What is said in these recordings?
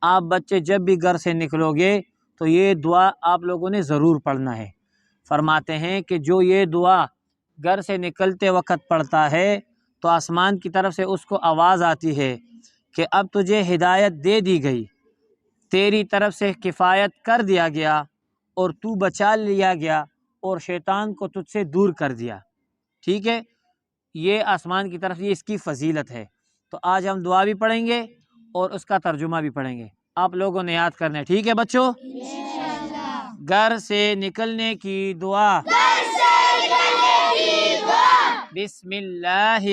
آپ بچے جب بھی گھر سے نکلو گے تو یہ دعا آپ لوگوں نے ضرور پڑھنا ہے۔ فرماتے ہیں کہ جو یہ دعا گھر سے نکلتے وقت پڑھتا ہے تو آسمان کی طرف سے اس کو آواز آتی ہے کہ اب تجھے ہدایت دے دی گئی، تیری طرف سے کفایت کر دیا گیا اور تو بچا لیا گیا اور شیطان کو تجھ سے دور کر دیا۔ ٹھیک ہے، یہ آسمان کی طرف یہ اس کی فضیلت ہے۔ تو آج ہم دعا بھی پڑھیں گے اور اس کا ترجمہ بھی پڑھیں گے، آپ لوگوں نے یاد کرنا ہے۔ ٹھیک ہے بچوں؟ گھر سے نکلنے کی دعا۔ بسم اللہ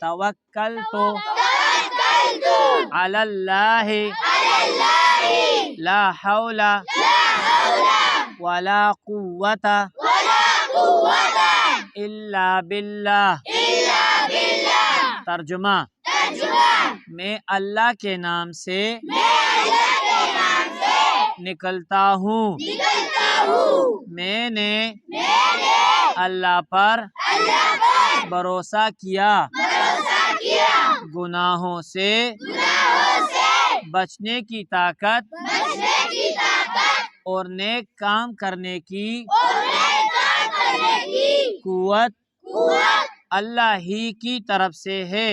توکلت علی اللہ لا حول ولا قوت الا باللہ۔ ترجمہ: میں اللہ کے نام سے نکلتا ہوں۔ میں نے اللہ پر بھروسہ کیا، گناہوں سے بچنے کی طاقت اور نیک کام کرنے کی قوت اللہ ہی کی طرف سے ہے۔